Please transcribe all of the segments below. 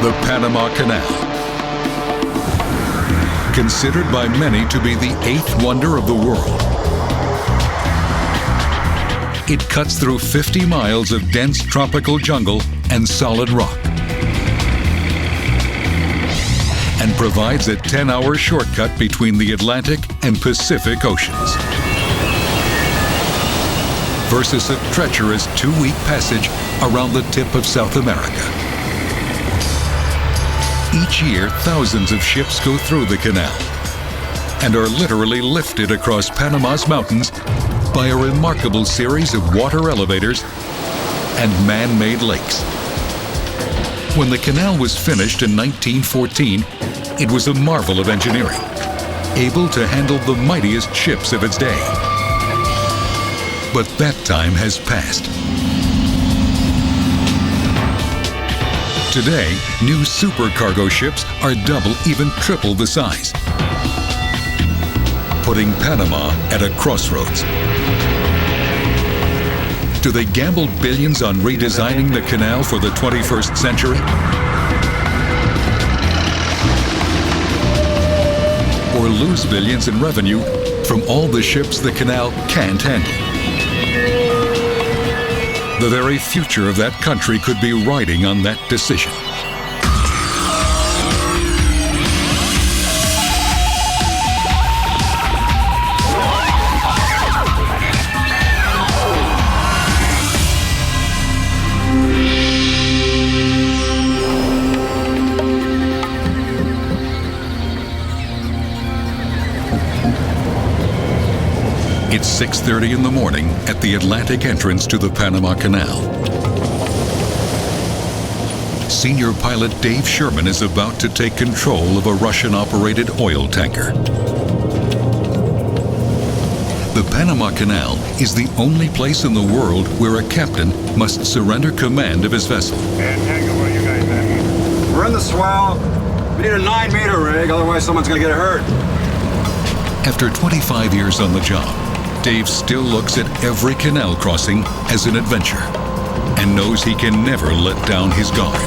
the Panama Canal. Considered by many to be the eighth wonder of the world, it cuts through 50 miles of dense tropical jungle and solid rock, and provides a 10-hour shortcut between the Atlantic and Pacific Oceans, versus a treacherous 2-week passage around the tip of South America. Each year, thousands of ships go through the canal and are literally lifted across Panama's mountains by a remarkable series of water elevators and man-made lakes. When the canal was finished in 1914, it was a marvel of engineering, able to handle the mightiest ships of its day. But that time has passed. Today, new supercargo ships are double, even triple the size, putting Panama at a crossroads. Do they gamble billions on redesigning the canal for the 21st century? Or lose billions in revenue from all the ships the canal can't handle? The very future of that country could be riding on that decision. It's 6:30 in the morning at the Atlantic entrance to the Panama Canal. Senior pilot Dave Sherman is about to take control of a Russian-operated oil tanker. The Panama Canal is the only place in the world where a captain must surrender command of his vessel. Tango, where you guys at? We're in the swell. We need a 9-meter rig, otherwise someone's gonna get hurt. After 25 years on the job, Dave still looks at every canal crossing as an adventure and knows he can never let down his guard.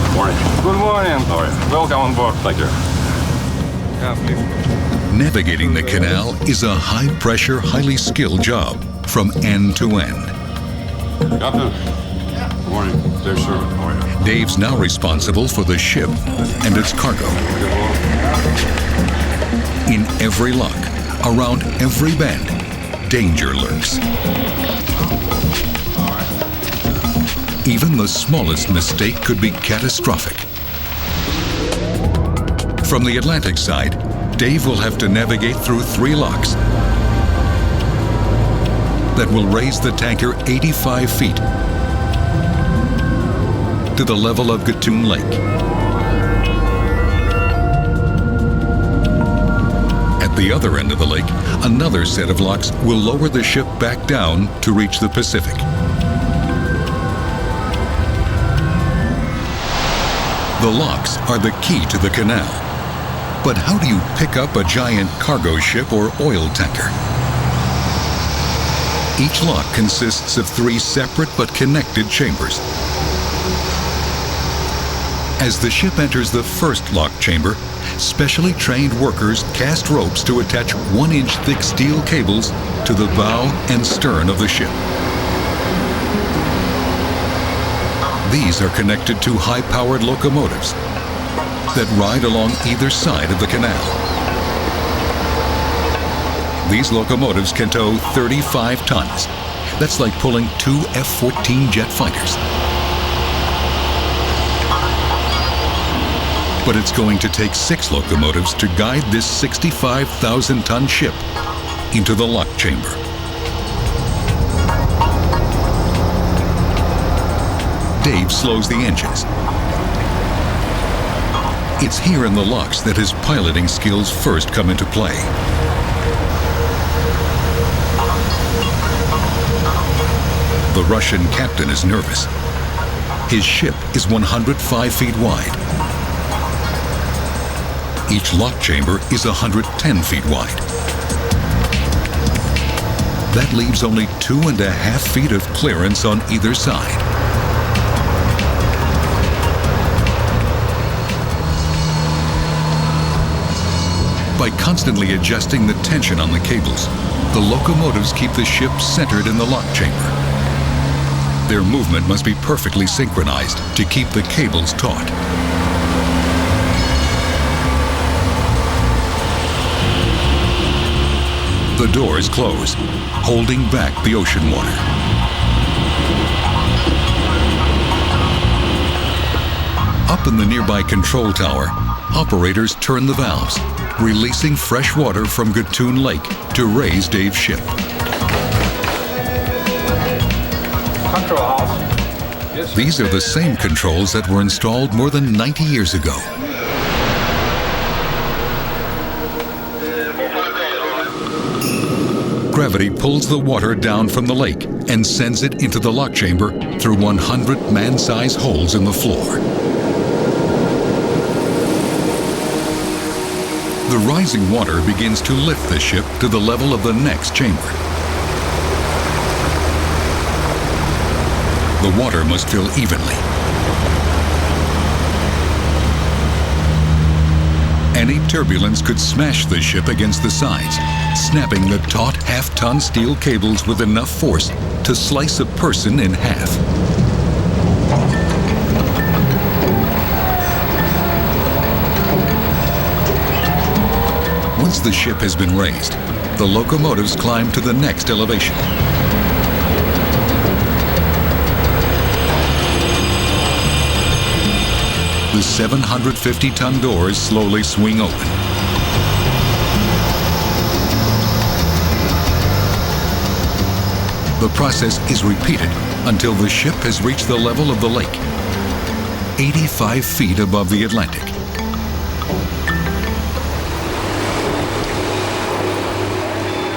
Good morning. Good morning. How are you? Welcome on board. Thank you. Yeah, please. Navigating the canal is a high-pressure, highly skilled job from end to end. Captain. Good morning. Dave Sherman. How are you? Dave's now responsible for the ship and its cargo. In every lock, around every bend, danger lurks. Even the smallest mistake could be catastrophic. From the Atlantic side, Dave will have to navigate through 3 locks that will raise the tanker 85 feet to the level of Gatun Lake. At the other end of the lake, another set of locks will lower the ship back down to reach the Pacific. The locks are the key to the canal. But how do you pick up a giant cargo ship or oil tanker? Each lock consists of 3 separate but connected chambers. As the ship enters the first lock chamber, specially trained workers cast ropes to attach 1-inch thick steel cables to the bow and stern of the ship. These are connected to high-powered locomotives that ride along either side of the canal. These locomotives can tow 35 tons. That's like pulling 2 F-14 jet fighters. But it's going to take 6 locomotives to guide this 65,000-ton ship into the lock chamber. Dave slows the engines. It's here in the locks that his piloting skills first come into play. The Russian captain is nervous. His ship is 105 feet wide. Each lock chamber is 110 feet wide. That leaves only 2.5 feet of clearance on either side. By constantly adjusting the tension on the cables, the locomotives keep the ship centered in the lock chamber. Their movement must be perfectly synchronized to keep the cables taut. The doors close, holding back the ocean water. Up in the nearby control tower, operators turn the valves, releasing fresh water from Gatun Lake to raise Dave's ship. Control house. Yes. These are the same controls that were installed more than 90 years ago. Gravity pulls the water down from the lake and sends it into the lock chamber through 100 man-sized holes in the floor. The rising water begins to lift the ship to the level of the next chamber. The water must fill evenly. Any turbulence could smash the ship against the sides, snapping the taut half-ton steel cables with enough force to slice a person in half. Once the ship has been raised, the locomotives climb to the next elevation. The 750-ton doors slowly swing open. The process is repeated until the ship has reached the level of the lake, 85 feet above the Atlantic.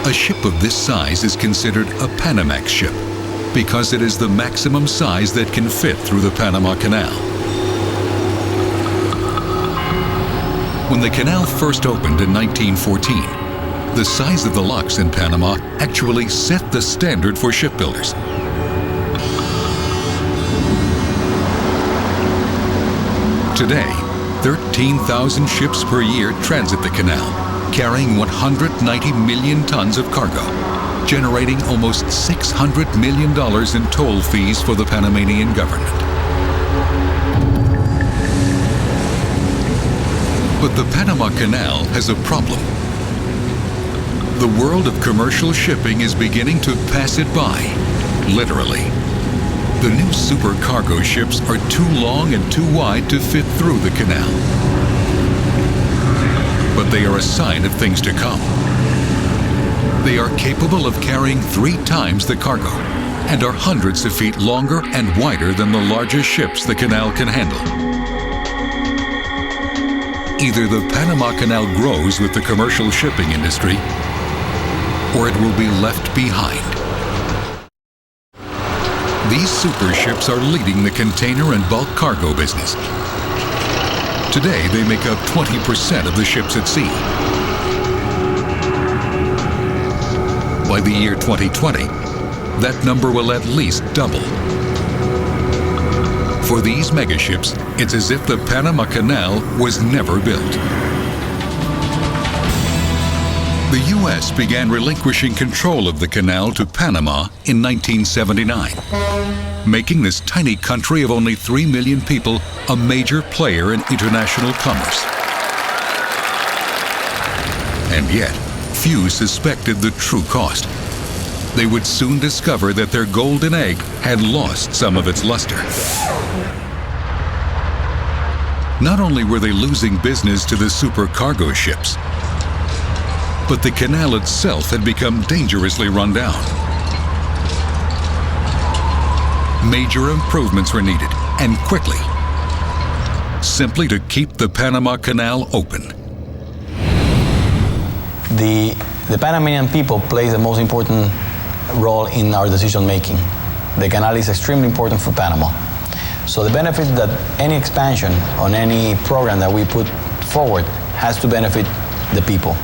A ship of this size is considered a Panamax ship because it is the maximum size that can fit through the Panama Canal. When the canal first opened in 1914, the size of the locks in Panama actually set the standard for shipbuilders. Today, 13,000 ships per year transit the canal, carrying 190 million tons of cargo, generating almost $600 million in toll fees for the Panamanian government. But the Panama Canal has a problem. The world of commercial shipping is beginning to pass it by, literally. The new supercargo ships are too long and too wide to fit through the canal. But they are a sign of things to come. They are capable of carrying 3 times the cargo and are hundreds of feet longer and wider than the largest ships the canal can handle. Either the Panama Canal grows with the commercial shipping industry, or it will be left behind. These super ships are leading the container and bulk cargo business. Today, they make up 20% of the ships at sea. By the year 2020, that number will at least double. For these megaships, it's as if the Panama Canal was never built. The U.S. began relinquishing control of the canal to Panama in 1979, making this tiny country of only 3 million people a major player in international commerce. And yet, few suspected the true cost. They would soon discover that their golden egg had lost some of its luster. Not only were they losing business to the supercargo ships, but the canal itself had become dangerously run down. Major improvements were needed, and quickly, simply to keep the Panama Canal open. The Panamanian people play the most important role in our decision making. The canal is extremely important for Panama. So the benefit that any expansion on any program that we put forward has to benefit the people.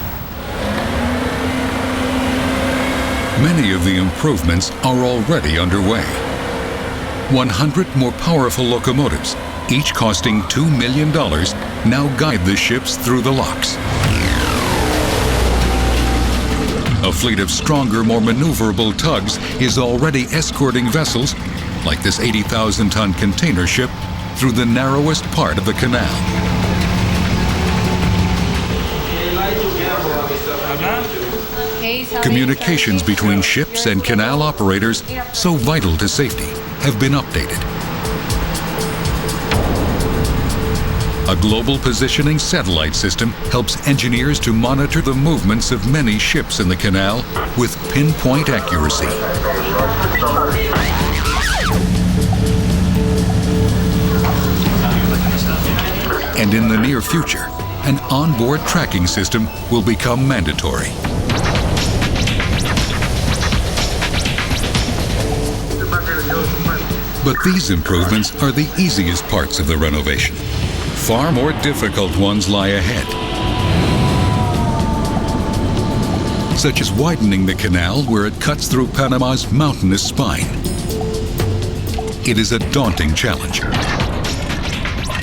Many of the improvements are already underway. 100 more powerful locomotives, each costing $2 million, now guide the ships through the locks. A fleet of stronger, more maneuverable tugs is already escorting vessels, like this 80,000-ton container ship, through the narrowest part of the canal. Communications between ships and canal operators, so vital to safety, have been updated. A global positioning satellite system helps engineers to monitor the movements of many ships in the canal with pinpoint accuracy. And in the near future, an onboard tracking system will become mandatory. But these improvements are the easiest parts of the renovation. Far more difficult ones lie ahead, such as widening the canal where it cuts through Panama's mountainous spine. It is a daunting challenge,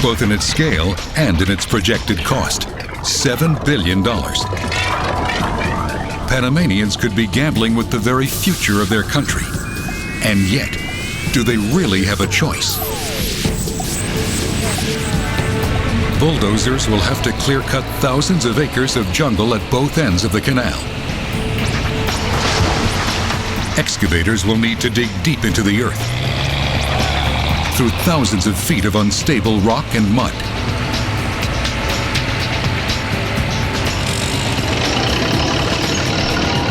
both in its scale and in its projected cost, $7 billion. Panamanians could be gambling with the very future of their country. And yet, do they really have a choice? Bulldozers will have to clear-cut thousands of acres of jungle at both ends of the canal. Excavators will need to dig deep into the earth, through thousands of feet of unstable rock and mud.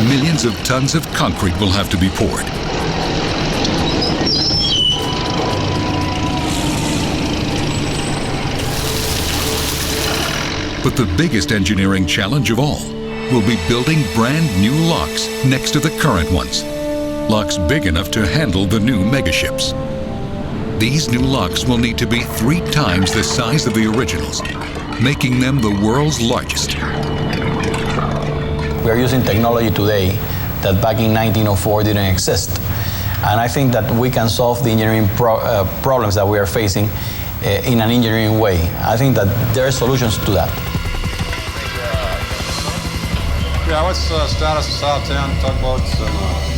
Millions of tons of concrete will have to be poured. But the biggest engineering challenge of all will be building brand new locks next to the current ones. Locks big enough to handle the new megaships. These new locks will need to be 3 times the size of the originals, making them the world's largest. We are using technology today that back in 1904 didn't exist. And I think that we can solve the engineering problems that we are facing in an engineering way. I think that there are solutions to that. Yeah, what's the status of South 10 tugboats?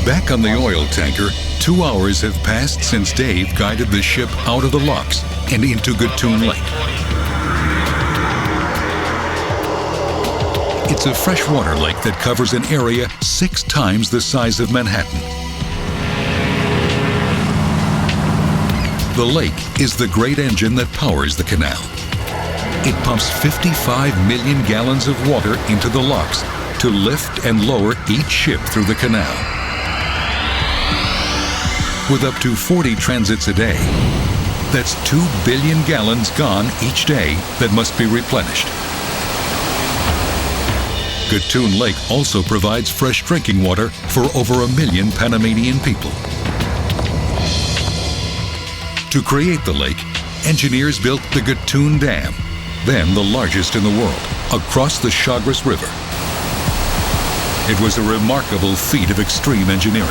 Back on the oil tanker, 2 hours have passed since Dave guided the ship out of the locks and into Gatun Lake. It's a freshwater lake that covers an area 6 times the size of Manhattan. The lake is the great engine that powers the canal. It pumps 55 million gallons of water into the locks to lift and lower each ship through the canal. With up to 40 transits a day, that's 2 billion gallons gone each day that must be replenished. Gatun Lake also provides fresh drinking water for over 1 million Panamanian people. To create the lake, engineers built the Gatun Dam, then the largest in the world, across the Chagres River. It was a remarkable feat of extreme engineering.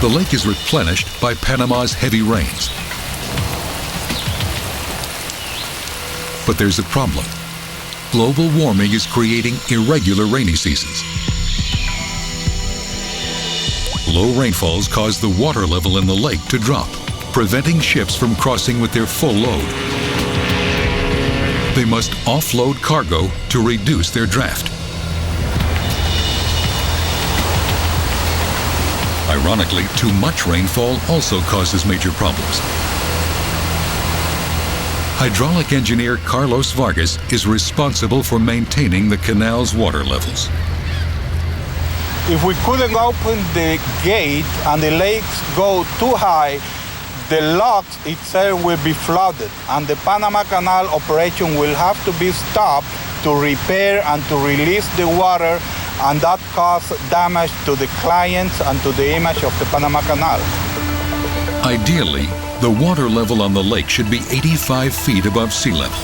The lake is replenished by Panama's heavy rains. But there's a problem. Global warming is creating irregular rainy seasons. Low rainfalls cause the water level in the lake to drop, preventing ships from crossing with their full load. They must offload cargo to reduce their draft. Ironically, too much rainfall also causes major problems. Hydraulic engineer Carlos Vargas is responsible for maintaining the canal's water levels. If we couldn't open the gate and the lakes go too high, the locks itself will be flooded, and the Panama Canal operation will have to be stopped to repair and to release the water, and that causes damage to the clients and to the image of the Panama Canal. Ideally, the water level on the lake should be 85 feet above sea level.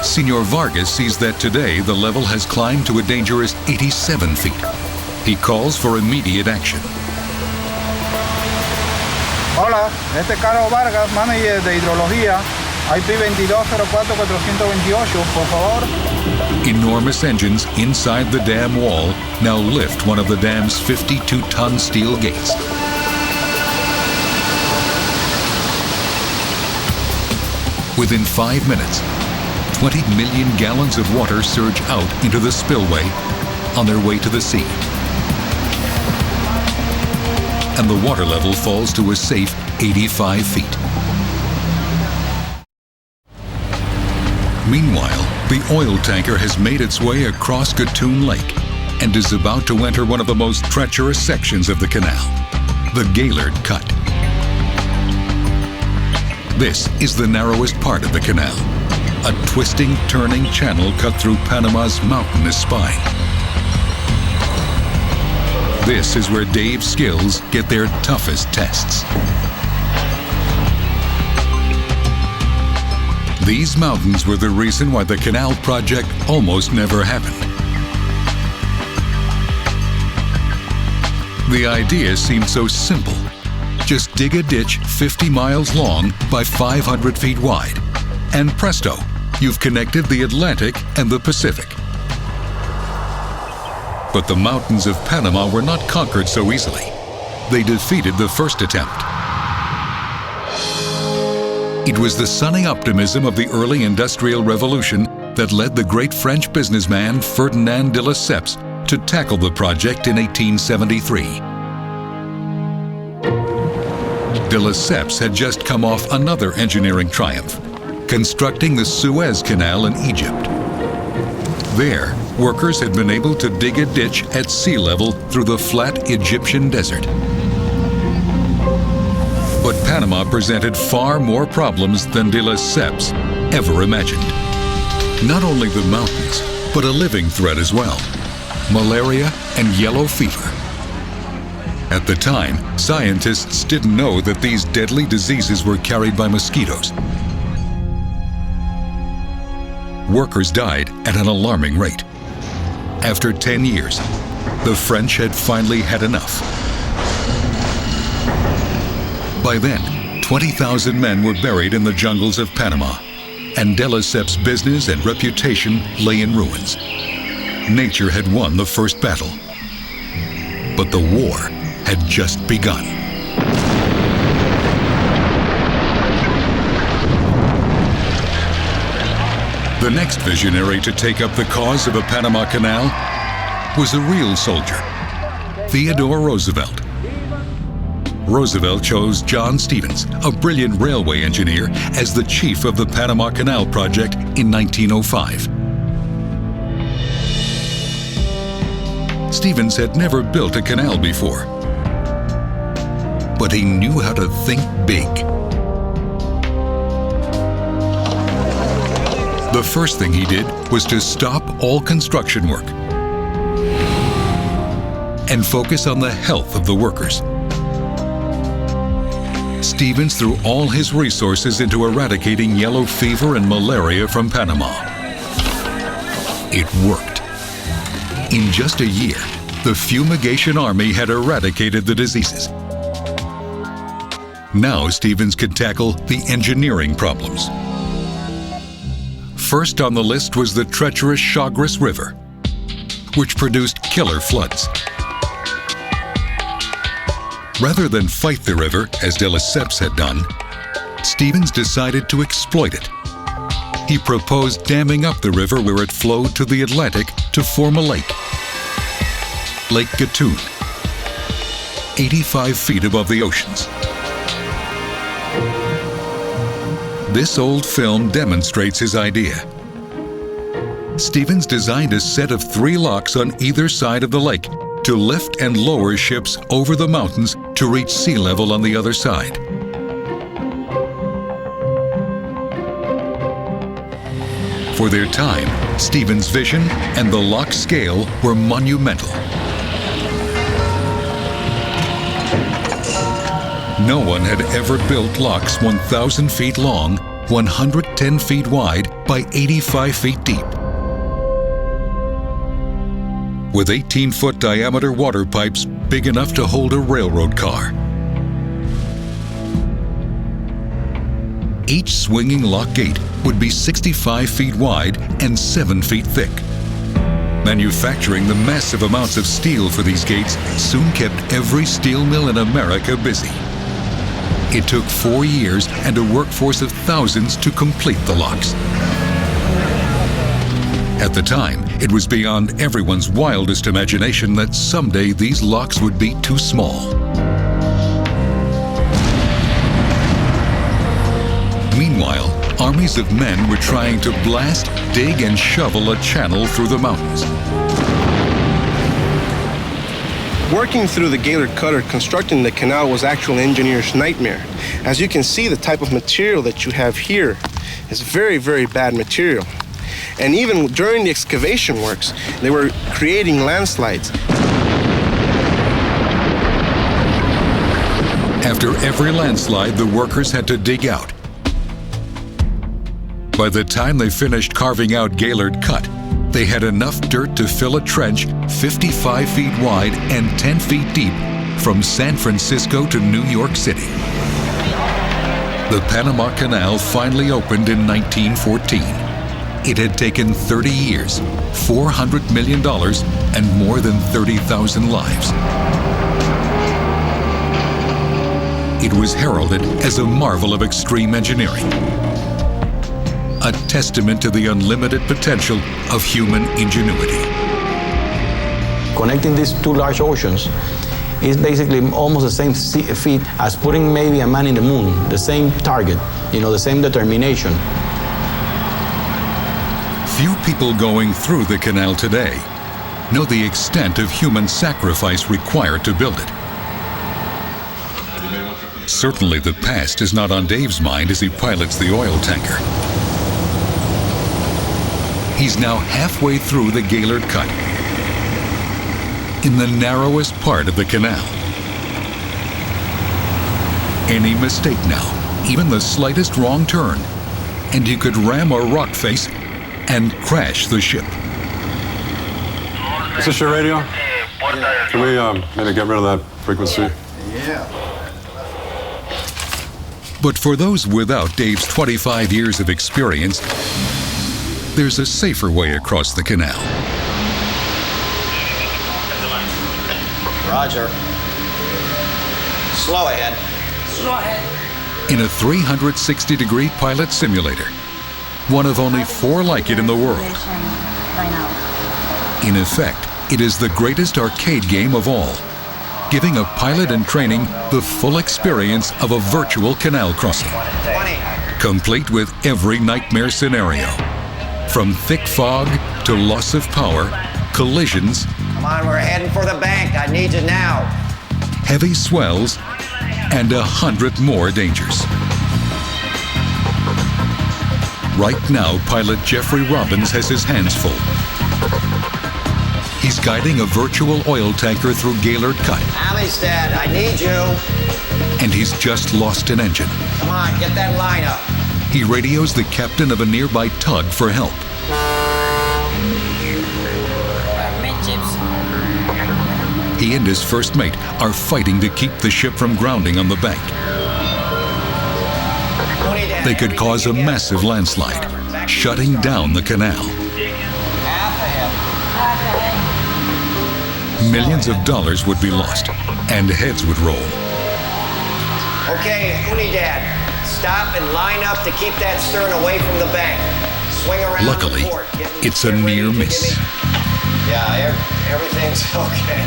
Senor Vargas sees that today the level has climbed to a dangerous 87 feet. He calls for immediate action. Hola, este es Carlos Vargas, manager de hidrología. IP 2204-428, por favor. Enormous engines inside the dam wall now lift one of the dam's 52-ton steel gates. Within 5 minutes, 20 million gallons of water surge out into the spillway on their way to the sea. And the water level falls to a safe 85 feet. Meanwhile, the oil tanker has made its way across Gatun Lake and is about to enter one of the most treacherous sections of the canal, the Gaylord Cut. This is the narrowest part of the canal, a twisting, turning channel cut through Panama's mountainous spine. This is where Dave's skills get their toughest tests. These mountains were the reason why the canal project almost never happened. The idea seemed so simple. Just dig a ditch 50 miles long by 500 feet wide, and presto, you've connected the Atlantic and the Pacific. But the mountains of Panama were not conquered so easily. They defeated the first attempt. It was the sunny optimism of the early Industrial Revolution that led the great French businessman Ferdinand de Lesseps to tackle the project in 1873. De Lesseps had just come off another engineering triumph, constructing the Suez Canal in Egypt. There, workers had been able to dig a ditch at sea level through the flat Egyptian desert. But Panama presented far more problems than de Lesseps ever imagined. Not only the mountains, but a living threat as well: malaria and yellow fever. At the time, scientists didn't know that these deadly diseases were carried by mosquitoes. Workers died at an alarming rate. After 10 years, the French had finally had enough. By then, 20,000 men were buried in the jungles of Panama, and de Lesseps' business and reputation lay in ruins. Nature had won the first battle, but the war had just begun. The next visionary to take up the cause of a Panama Canal was a real soldier, Theodore Roosevelt. Roosevelt chose John Stevens, a brilliant railway engineer, as the chief of the Panama Canal project in 1905. Stevens had never built a canal before, but he knew how to think big. The first thing he did was to stop all construction work and focus on the health of the workers. Stevens threw all his resources into eradicating yellow fever and malaria from Panama. It worked. In just a year, the fumigation army had eradicated the diseases. Now Stevens could tackle the engineering problems. First on the list was the treacherous Chagres River, which produced killer floods. Rather than fight the river, as de Lesseps had done, Stevens decided to exploit it. He proposed damming up the river where it flowed to the Atlantic to form a lake, Lake Gatun, 85 feet above the oceans. This old film demonstrates his idea. Stevens designed a set of 3 locks on either side of the lake to lift and lower ships over the mountains to reach sea level on the other side. For their time, Stevens' vision and the lock scale were monumental. No one had ever built locks 1,000 feet long, 110 feet wide by 85 feet deep, with 18-foot diameter water pipes big enough to hold a railroad car. Each swinging lock gate would be 65 feet wide and 7 feet thick. Manufacturing the massive amounts of steel for these gates soon kept every steel mill in America busy. It took 4 years and a workforce of thousands to complete the locks. At the time, it was beyond everyone's wildest imagination that someday these locks would be too small. Meanwhile, armies of men were trying to blast, dig, and shovel a channel through the mountains. Working through the Gaylord cutter constructing the canal was actually an engineer's nightmare. As you can see, the type of material that you have here is very, very bad material. And even during the excavation works, they were creating landslides. After every landslide, the workers had to dig out. By the time they finished carving out Gaylord Cut, they had enough dirt to fill a trench 55 feet wide and 10 feet deep from San Francisco to New York City. The Panama Canal finally opened in 1914. It had taken 30 years, $400 million, and more than 30,000 lives. It was heralded as a marvel of extreme engineering, a testament to the unlimited potential of human ingenuity. Connecting these two large oceans is basically almost the same feat as putting maybe a man in the moon, the same target, the same determination. Few people going through the canal today know the extent of human sacrifice required to build it. Certainly the past is not on Dave's mind as he pilots the oil tanker. He's now halfway through the Gaylord Cut, in the narrowest part of the canal. Any mistake now, even the slightest wrong turn, and you could ram a rock face and crash the ship. Is this your radio? Can we maybe get rid of that frequency? Yeah. But for those without Dave's 25 years of experience, there's a safer way across the canal. Roger. Slow ahead. Slow ahead. In a 360-degree pilot simulator, one of only 4 like it in the world. In effect, it is the greatest arcade game of all, giving a pilot in training the full experience of a virtual canal crossing, complete with every nightmare scenario, from thick fog to loss of power, collisions. Come on, we're heading for the bank. I need you now. Heavy swells, and 100 more dangers. Right now, pilot Jeffrey Robbins has his hands full. He's guiding a virtual oil tanker through Gaylord Cut. Amistad, I need you. And he's just lost an engine. Come on, get that line up. He radios the captain of a nearby tug for help. He and his first mate are fighting to keep the ship from grounding on the bank. They could cause a massive landslide, shutting down the canal. Millions of dollars would be lost, and heads would roll. Okay, Unidad, stop and line up to keep that stern away from the bank. Swing around. Luckily, the port. it's a near miss. Yeah, everything's okay.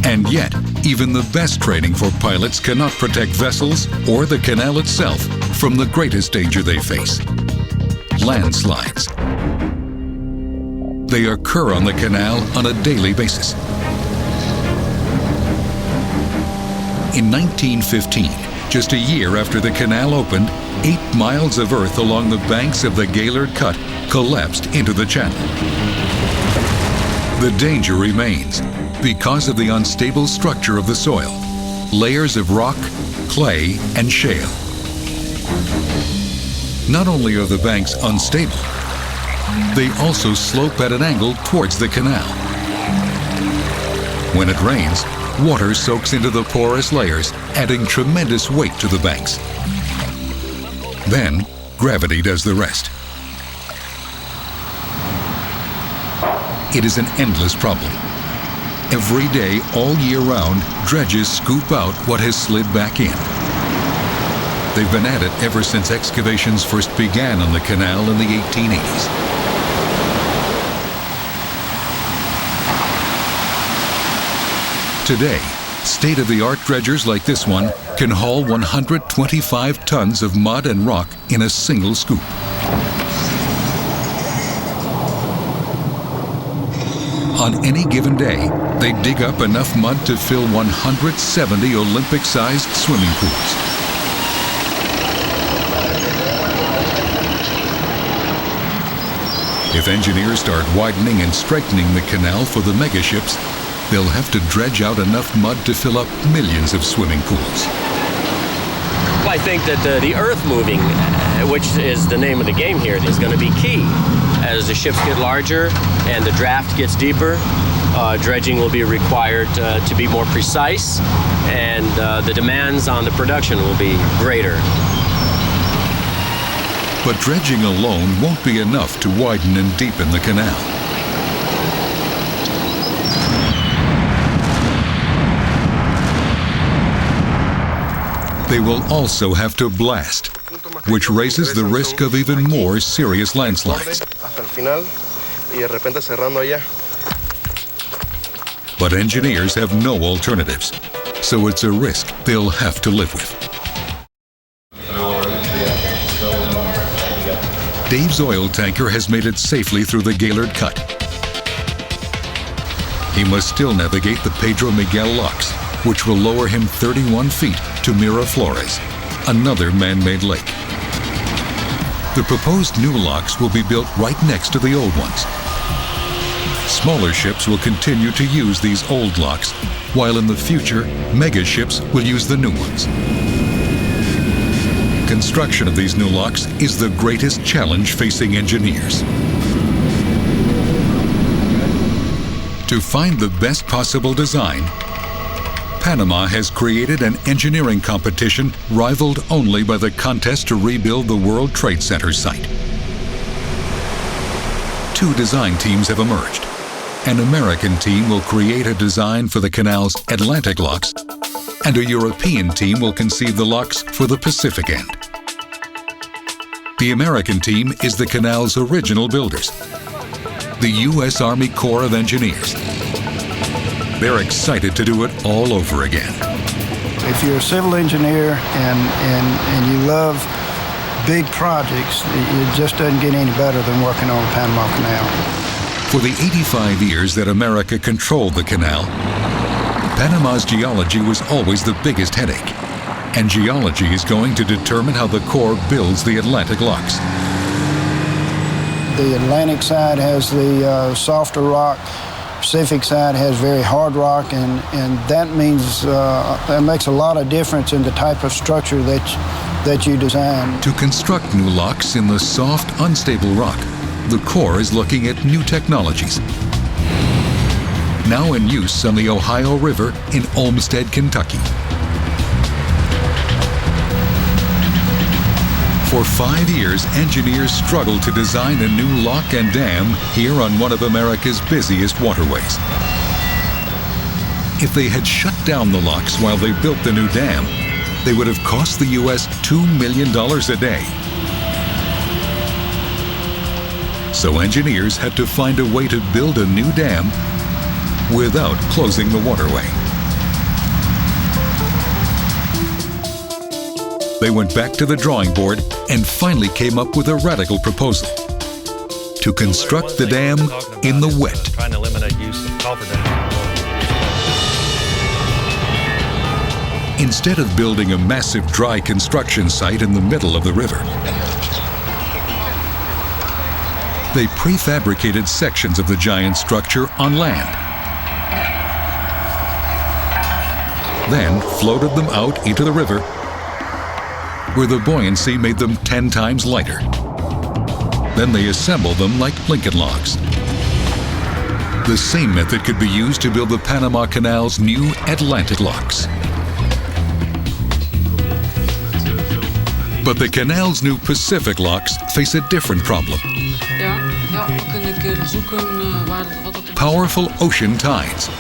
And yet, even the best training for pilots cannot protect vessels or the canal itself from the greatest danger they face: landslides. They occur on the canal on a daily basis. In 1915, just a year after the canal opened, 8 miles of earth along the banks of the Gaylord Cut collapsed into the channel. The danger remains because of the unstable structure of the soil, layers of rock, clay, and shale. Not only are the banks unstable, they also slope at an angle towards the canal. When it rains, water soaks into the porous layers, adding tremendous weight to the banks. Then, gravity does the rest. It is an endless problem. Every day, all year round, dredges scoop out what has slid back in. They've been at it ever since excavations first began on the canal in the 1880s. Today, state-of-the-art dredgers like this one can haul 125 tons of mud and rock in a single scoop. On any given day, they dig up enough mud to fill 170 Olympic-sized swimming pools. If engineers start widening and straightening the canal for the megaships, they'll have to dredge out enough mud to fill up millions of swimming pools. I think that the earth moving, which is the name of the game here, is going to be key. As the ships get larger and the draft gets deeper, dredging will be required to be more precise, and the demands on the production will be greater. But dredging alone won't be enough to widen and deepen the canal. They will also have to blast, which raises the risk of even more serious landslides. But engineers have no alternatives, so it's a risk they'll have to live with. Dave's oil tanker has made it safely through the Gaylord Cut. He must still navigate the Pedro Miguel locks, which will lower him 31 feet to Miraflores, another man-made lake. The proposed new locks will be built right next to the old ones. Smaller ships will continue to use these old locks, while in the future, mega ships will use the new ones. Construction of these new locks is the greatest challenge facing engineers. To find the best possible design, Panama has created an engineering competition rivaled only by the contest to rebuild the World Trade Center site. Two design teams have emerged. An American team will create a design for the canal's Atlantic locks, and a European team will conceive the locks for the Pacific end. The American team is the canal's original builders, the U.S. Army Corps of Engineers. They're excited to do it all over again. If you're a civil engineer and you love big projects, it just doesn't get any better than working on the Panama Canal. For the 85 years that America controlled the canal, Panama's geology was always the biggest headache, and geology is going to determine how the Corps builds the Atlantic locks. The Atlantic side has the softer rock, Pacific side has very hard rock, and that means that makes a lot of difference in the type of structure that you design. To construct new locks in the soft, unstable rock, the Corps is looking at new technologies. Now in use on the Ohio River in Olmsted, Kentucky. For 5 years, engineers struggled to design a new lock and dam here on one of America's busiest waterways. If they had shut down the locks while they built the new dam, they would have cost the U.S. $2 million a day. So engineers had to find a way to build a new dam without closing the waterway. They went back to the drawing board and finally came up with a radical proposal: to construct the dam in the wet. Trying to eliminate use of cofferdams. Instead of building a massive dry construction site in the middle of the river, they prefabricated sections of the giant structure on land, then floated them out into the river, where the buoyancy made them 10 times lighter. Then they assembled them like Lincoln logs. The same method could be used to build the Panama Canal's new Atlantic locks. But the canal's new Pacific locks face a different problem. Powerful ocean tides.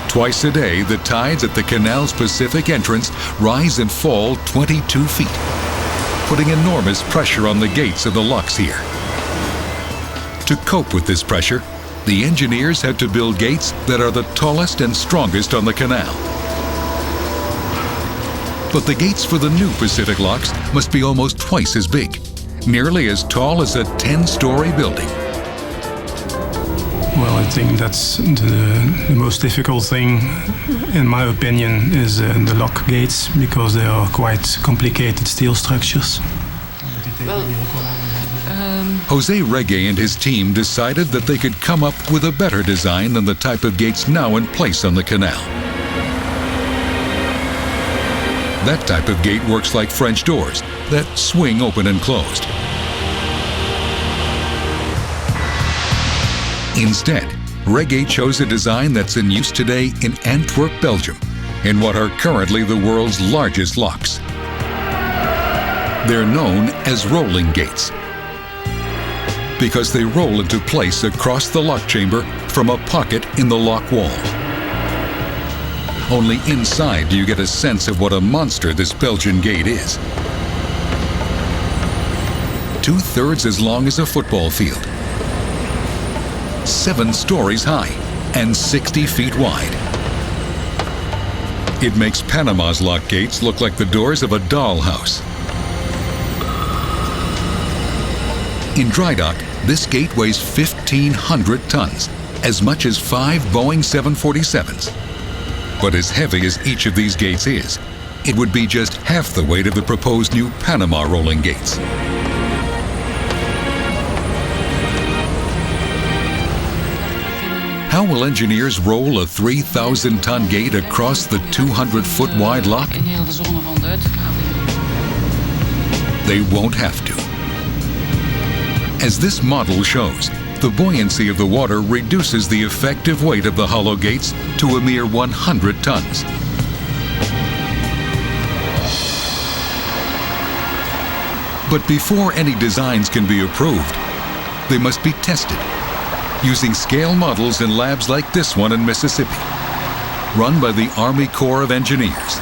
Twice a day, the tides at the canal's Pacific entrance rise and fall 22 feet, putting enormous pressure on the gates of the locks here. To cope with this pressure, the engineers had to build gates that are the tallest and strongest on the canal. But the gates for the new Pacific locks must be almost twice as big, nearly as tall as a 10-story building. Well, I think that's the most difficult thing, in my opinion, is the lock gates, because they are quite complicated steel structures. Jose Reggae and his team decided that they could come up with a better design than the type of gates now in place on the canal. That type of gate works like French doors that swing open and closed. Instead, Reggae chose a design that's in use today in Antwerp, Belgium, in what are currently the world's largest locks. They're known as rolling gates because they roll into place across the lock chamber from a pocket in the lock wall. Only inside do you get a sense of what a monster this Belgian gate is. 2/3 as long as a football field, 7 stories high, and 60 feet wide. It makes Panama's lock gates look like the doors of a dollhouse. In dry dock, this gate weighs 1,500 tons, as much as 5 Boeing 747s. But as heavy as each of these gates is, it would be just half the weight of the proposed new Panama rolling gates. How will engineers roll a 3,000-ton gate across the 200-foot wide lock? They won't have to. As this model shows, the buoyancy of the water reduces the effective weight of the hollow gates to a mere 100 tons. But before any designs can be approved, they must be tested using scale models in labs like this one in Mississippi, run by the Army Corps of Engineers.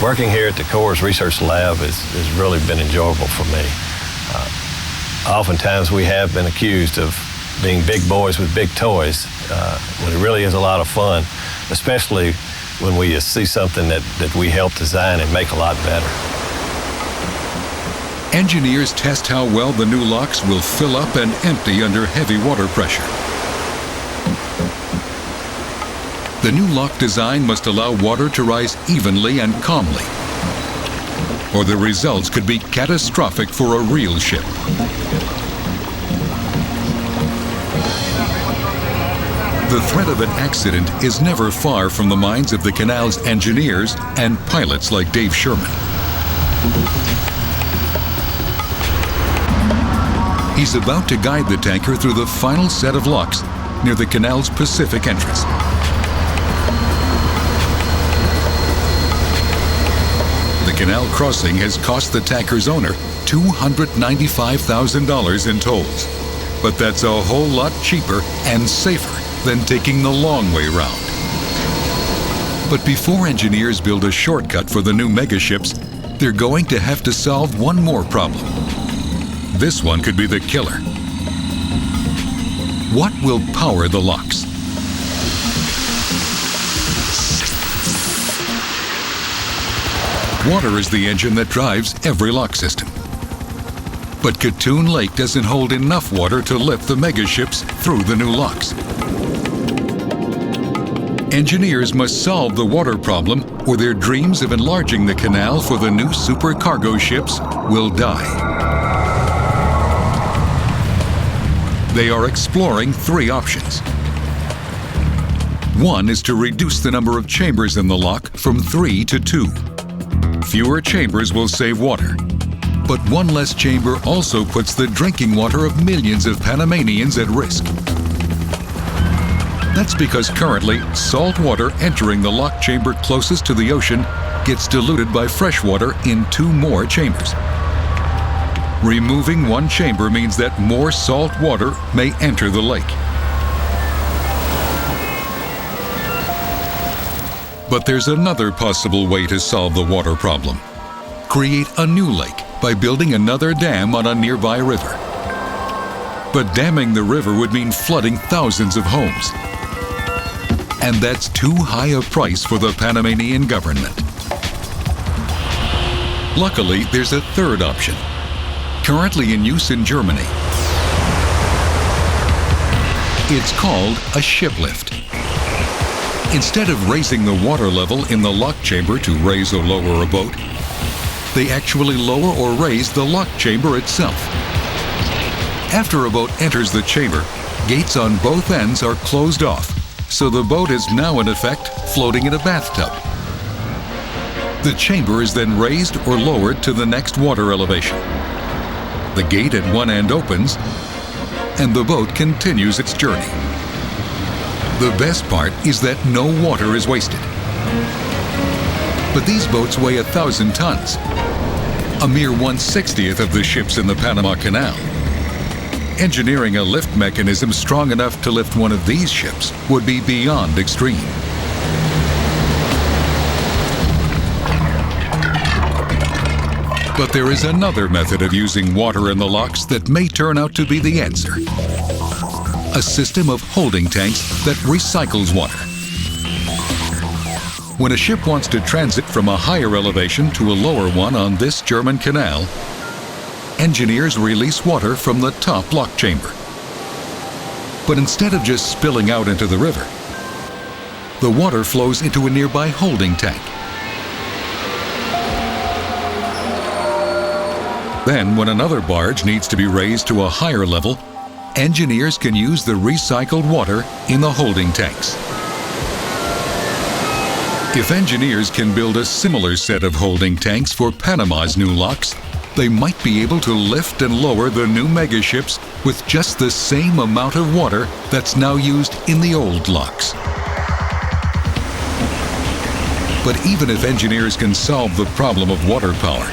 Working here at the Corps' research lab has really been enjoyable for me. Oftentimes we have been accused of being big boys with big toys, when it really is a lot of fun, especially when we see something that we help design and make a lot better. Engineers test how well the new locks will fill up and empty under heavy water pressure. The new lock design must allow water to rise evenly and calmly, or the results could be catastrophic for a real ship. The threat of an accident is never far from the minds of the canal's engineers and pilots like Dave Sherman. He's about to guide the tanker through the final set of locks near the canal's Pacific entrance. The canal crossing has cost the tanker's owner $295,000 in tolls. But that's a whole lot cheaper and safer than taking the long way round. But before engineers build a shortcut for the new megaships, they're going to have to solve one more problem. This one could be the killer. What will power the locks? Water is the engine that drives every lock system. But Katoon Lake doesn't hold enough water to lift the megaships through the new locks. Engineers must solve the water problem, or their dreams of enlarging the canal for the new supercargo ships will die. They are exploring 3 options. One is to reduce the number of chambers in the lock from 3 to 2. Fewer chambers will save water, But one less chamber also puts the drinking water of millions of Panamanians at risk. That's because currently, salt water entering the lock chamber closest to the ocean gets diluted by fresh water in 2 more chambers. Removing one chamber means that more salt water may enter the lake. But there's another possible way to solve the water problem. Create a new lake by building another dam on a nearby river. But damming the river would mean flooding thousands of homes. And that's too high a price for the Panamanian government. Luckily, there's a third option, currently in use in Germany. It's called a ship lift. Instead of raising the water level in the lock chamber to raise or lower a boat, they actually lower or raise the lock chamber itself. After a boat enters the chamber, gates on both ends are closed off, so the boat is now in effect floating in a bathtub. The chamber is then raised or lowered to the next water elevation. The gate at one end opens, and the boat continues its journey. The best part is that no water is wasted. But these boats weigh 1,000 tons, a mere 1/60th of the ships in the Panama Canal. Engineering a lift mechanism strong enough to lift one of these ships would be beyond extreme. But there is another method of using water in the locks that may turn out to be the answer. A system of holding tanks that recycles water. When a ship wants to transit from a higher elevation to a lower one on this German canal, engineers release water from the top lock chamber. But instead of just spilling out into the river, the water flows into a nearby holding tank. Then, when another barge needs to be raised to a higher level, engineers can use the recycled water in the holding tanks. If engineers can build a similar set of holding tanks for Panama's new locks, they might be able to lift and lower the new megaships with just the same amount of water that's now used in the old locks. But even if engineers can solve the problem of water power,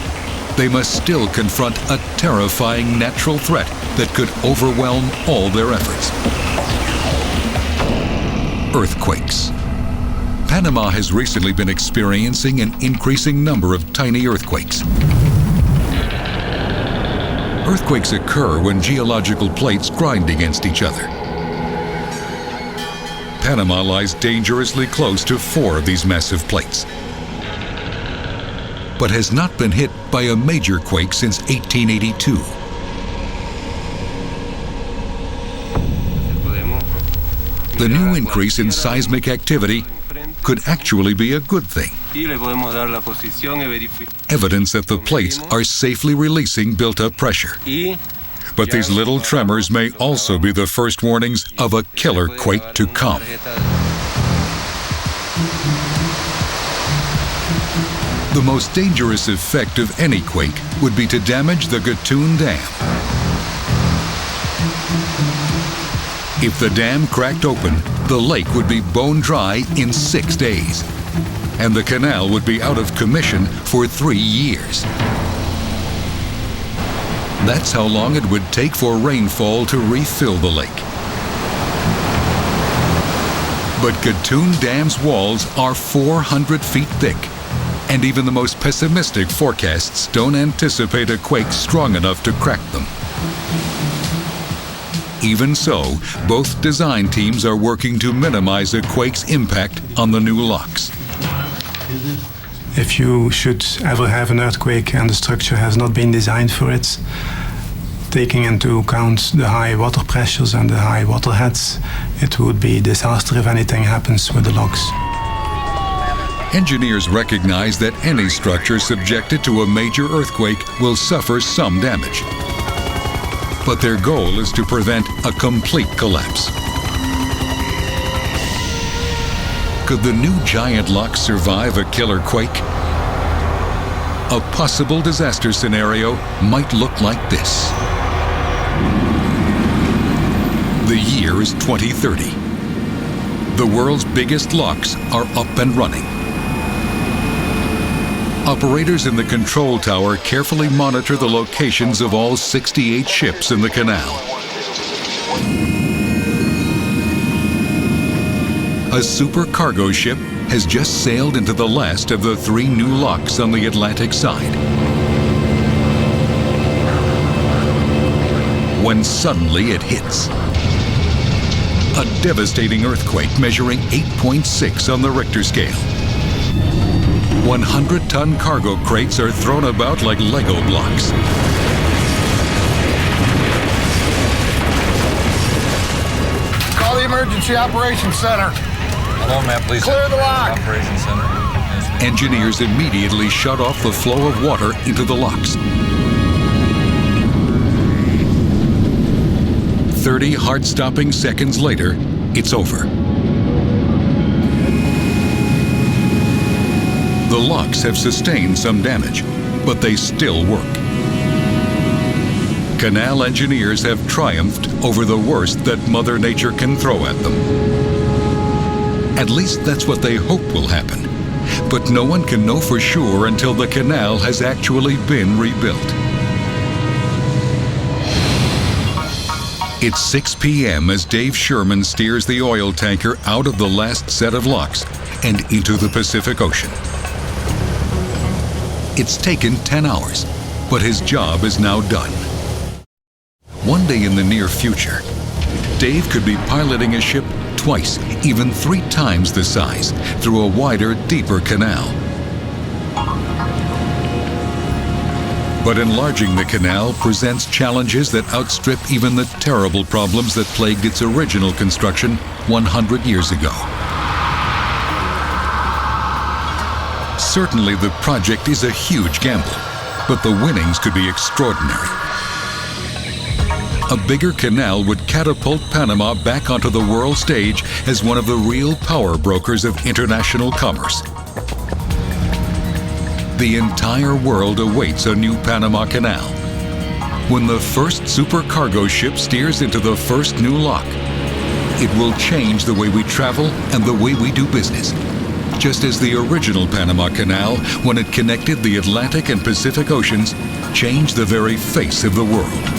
they must still confront a terrifying natural threat that could overwhelm all their efforts. Earthquakes. Panama has recently been experiencing an increasing number of tiny earthquakes. Earthquakes occur when geological plates grind against each other. Panama lies dangerously close to 4 of these massive plates, but has not been hit by a major quake since 1882. The new increase in seismic activity could actually be a good thing. Evidence that the plates are safely releasing built-up pressure. But these little tremors may also be the first warnings of a killer quake to come. The most dangerous effect of any quake would be to damage the Gatun Dam. If the dam cracked open, the lake would be bone dry in 6 days, and the canal would be out of commission for 3 years. That's how long it would take for rainfall to refill the lake. But Gatun Dam's walls are 400 feet thick, and even the most pessimistic forecasts don't anticipate a quake strong enough to crack them. Even so, both design teams are working to minimize a quake's impact on the new locks. If you should ever have an earthquake and the structure has not been designed for it, taking into account the high water pressures and the high water heads, it would be a disaster if anything happens with the locks. Engineers recognize that any structure subjected to a major earthquake will suffer some damage. But their goal is to prevent a complete collapse. Could the new giant locks survive a killer quake? a possible disaster scenario might look like this. The year is 2030. The world's biggest locks are up and running. Operators in the control tower carefully monitor the locations of all 68 ships in the canal. A super cargo ship has just sailed into the last of the 3 new locks on the Atlantic side. When suddenly it hits. A devastating earthquake measuring 8.6 on the Richter scale. 100-ton cargo crates are thrown about like Lego blocks. Call the Emergency Operations Center. Hello, ma'am, please. Clear the lock. Operations Center. Engineers immediately shut off the flow of water into the locks. 30 heart-stopping seconds later, it's over. The locks have sustained some damage, but they still work. Canal engineers have triumphed over the worst that Mother Nature can throw at them. At least that's what they hope will happen. But no one can know for sure until the canal has actually been rebuilt. It's 6 p.m. as Dave Sherman steers the oil tanker out of the last set of locks and into the Pacific Ocean. It's taken 10 hours, but his job is now done. One day in the near future, Dave could be piloting a ship twice, even 3 times the size, through a wider, deeper canal. But enlarging the canal presents challenges that outstrip even the terrible problems that plagued its original construction 100 years ago. Certainly the project is a huge gamble, but the winnings could be extraordinary. A bigger canal would catapult Panama back onto the world stage as one of the real power brokers of international commerce. The entire world awaits a new Panama Canal. When the first supercargo ship steers into the first new lock, it will change the way we travel and the way we do business, just as the original Panama Canal, when it connected the Atlantic and Pacific Oceans, changed the very face of the world.